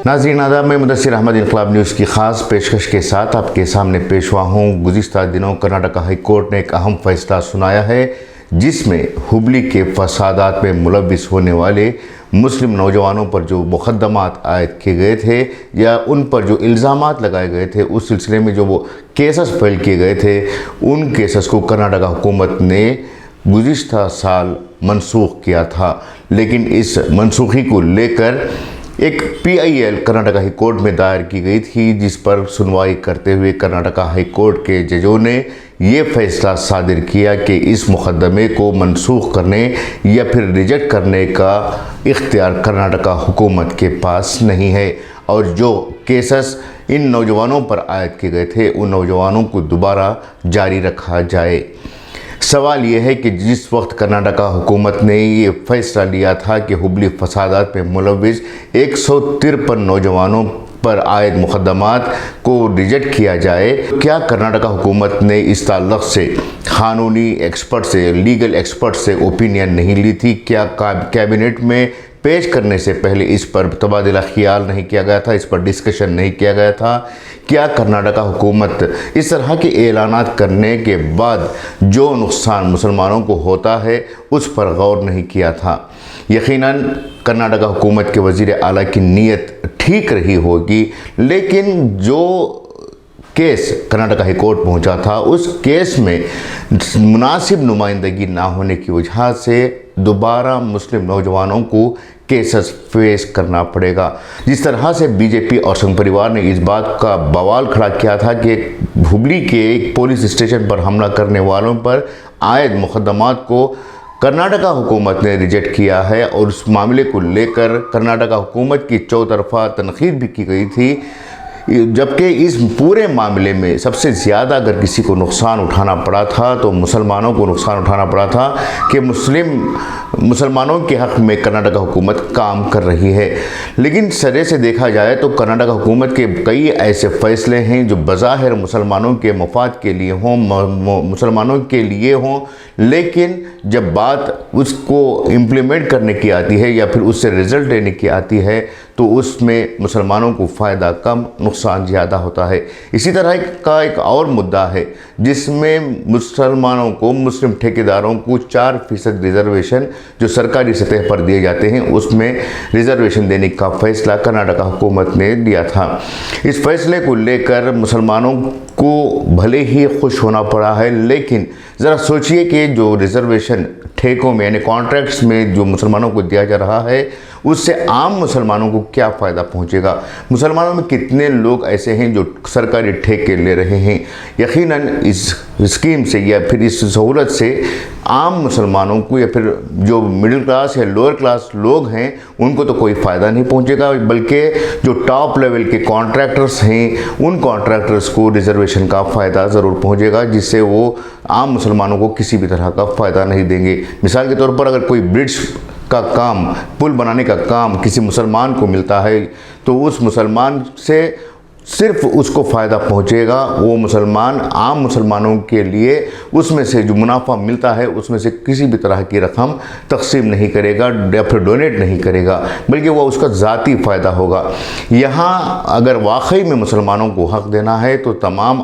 नाज़रीन आदाब, मैं मुदस्सिर अहमद इनकलाब न्यूज़ की ख़ास पेशकश के साथ आपके सामने पेश हुआ हूँ। गुज़िश्ता दिनों कर्नाटक हाई कोर्ट ने एक अहम फ़ैसला सुनाया है जिसमें हुबली के फसादात में मुलव्विस होने वाले मुस्लिम नौजवानों पर जो मुक़द्दमात आयद किए गए थे या उन पर जो इल्ज़ामात लगाए गए थे, उस सिलसिले में जो वो केसेस फाइल किए गए थे, उन केसेस को कर्नाटक हुकूमत ने गुज़िश्ता साल मनसूख किया था। लेकिन इस मनसूखी को लेकर एक PIL कर्नाटक हाई कोर्ट में दायर की गई थी, जिस पर सुनवाई करते हुए कर्नाटक हाई कोर्ट के जजों ने ये फैसला सादिर किया कि इस मुकदमे को मनसूख करने या फिर रिजेक्ट करने का इख्तियार कर्नाटक हुकूमत के पास नहीं है और जो केसेस इन नौजवानों पर आयद किए गए थे उन नौजवानों को दोबारा जारी रखा जाए। सवाल यह है कि जिस वक्त कर्नाटक हुकूमत ने ये फैसला लिया था कि हुबली फसादात में मुलव्विस 153 नौजवानों पर आयद मुकदमात को रिजेक्ट किया जाए, क्या कर्नाटक हुकूमत ने इस ताल्लुक़ से क़ानूनी एक्सपर्ट से, लीगल एक्सपर्ट से ओपिनियन नहीं ली थी? क्या कैबिनेट में पेश करने से पहले इस पर तबादला ख्याल नहीं किया गया था, इस पर डिस्कशन नहीं किया गया था? क्या कर्नाटक हुकूमत इस तरह के ऐलानात करने के बाद जो नुकसान मुसलमानों को होता है उस पर गौर नहीं किया था? यकीनन कर्नाटक हुकूमत के वज़ीर आला की नीयत ठीक रही होगी, लेकिन जो केस कर्नाटक हाई कोर्ट पहुंचा था उस केस में मुनासिब नुमाइंदगी ना होने की वजह से दोबारा मुस्लिम नौजवानों को केसेस फेस करना पड़ेगा। जिस तरह से बीजेपी और संघ परिवार ने इस बात का बवाल खड़ा किया था कि हुबली के एक पुलिस स्टेशन पर हमला करने वालों पर आयद मुकदमात को कर्नाटक हुकूमत ने रिजेक्ट किया है और उस मामले को लेकर कर्नाटक हुकूमत की चौतरफा तनकीद भी की गई थी, जबकि इस पूरे मामले में सबसे ज़्यादा अगर किसी को नुकसान उठाना पड़ा था तो मुसलमानों को नुकसान उठाना पड़ा था कि मुसलमानों के हक़ में कर्नाटक हुकूमत काम कर रही है। लेकिन सरे से देखा जाए तो कर्नाटक हुकूमत के कई ऐसे फ़ैसले हैं जो बज़ाहिर मुसलमानों के मफाद के लिए हों, मुसलमानों के लिए हों, लेकिन जब बात उसको इम्प्लीमेंट करने की आती है या फिर उससे रिज़ल्ट लेने की आती है तो उसमें मुसलमानों को फ़ायदा कम, नुकसान ज़्यादा होता है। इसी तरह का एक और मुद्दा है जिसमें मुसलमानों को, मुस्लिम ठेकेदारों को 4% रिज़र्वेशन जो सरकारी सतह पर दिए जाते हैं उसमें रिज़र्वेशन देने का फ़ैसला कर्नाटक हुकूमत ने लिया था। इस फैसले को लेकर मुसलमानों को भले ही खुश होना पड़ा है, लेकिन ज़रा सोचिए कि जो रिज़र्वेशन ठेकों में यानी कॉन्ट्रैक्ट्स में जो मुसलमानों को दिया जा रहा है उससे आम मुसलमानों को क्या फ़ायदा पहुंचेगा? मुसलमानों में कितने लोग ऐसे हैं जो सरकारी ठेके ले रहे हैं? यकीनन इस स्कीम से या फिर इस सहूलत से आम मुसलमानों को या फिर जो मिडिल क्लास या लोअर क्लास लोग हैं उनको तो कोई फ़ायदा नहीं पहुंचेगा, बल्कि जो टॉप लेवल के कॉन्ट्रैक्टर्स हैं उन कॉन्ट्रैक्टर्स को रिज़र्वेशन का फ़ायदा ज़रूर पहुंचेगा, जिससे वो आम मुसलमानों को किसी भी तरह का फ़ायदा नहीं देंगे। मिसाल के तौर पर अगर कोई ब्रिज का काम, पुल बनाने का काम किसी मुसलमान को मिलता है तो उस मुसलमान से सिर्फ उसको फ़ायदा पहुंचेगा, वो मुसलमान आम मुसलमानों के लिए उसमें से जो मुनाफा मिलता है उसमें से किसी भी तरह की रकम तकसीम नहीं करेगा या फिर डोनेट नहीं करेगा, बल्कि वह उसका ज़ाती फ़ायदा होगा। यहाँ अगर वाकई में मुसलमानों को हक़ देना है तो तमाम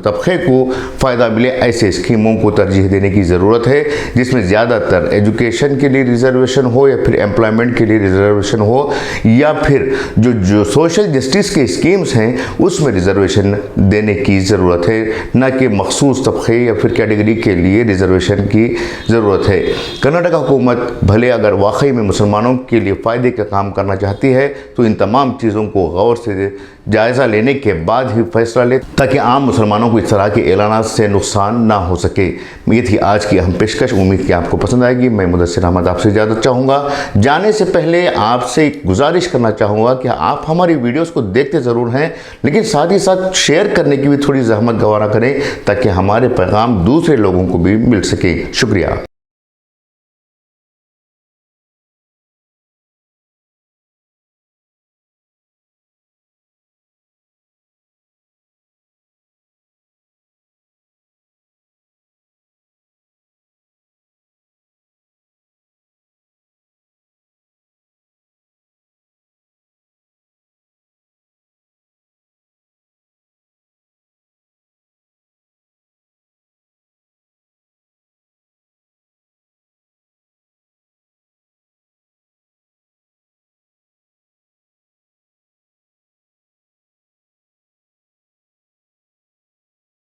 तबके को फ़ायदा मिले ऐसे स्कीमों को तरजीह देने की ज़रूरत है, जिसमें ज़्यादातर एजुकेशन के लिए रिज़र्वेशन हो या फिर एम्प्लॉयमेंट के लिए रिज़र्वेशन हो या फिर जो सोशल जस्टिस के स्कीम्स हैं उसमें रिज़र्वेशन देने की ज़रूरत है, न कि मखसूस तबके या फिर कैटेगरी के लिए रिज़र्वेशन की ज़रूरत है। कर्नाटक हुकूमत भले अगर वाकई में मुसलमानों के लिए फ़ायदे का काम करना चाहती है तो इन तमाम चीज़ों को गौर से जायज़ा लेने के बाद ही फ़ैसला ले, ताकि आम मुसलमानों को इस तरह के ऐलानात से नुकसान ना हो सके। ये थी आज की अहम पेशकश, उम्मीद कि आपको पसंद आएगी। मैं मुदस्सिर अहमद आपसे इजाज़त चाहूँगा। जाने से पहले आपसे गुजारिश करना चाहूँगा कि आप हमारी वीडियोज़ को देखते ज़रूर हैं, लेकिन साथ ही साथ शेयर करने की भी थोड़ी ज़हमत गवारा करें ताकि हमारे पैगाम दूसरे लोगों को भी मिल सके। शुक्रिया।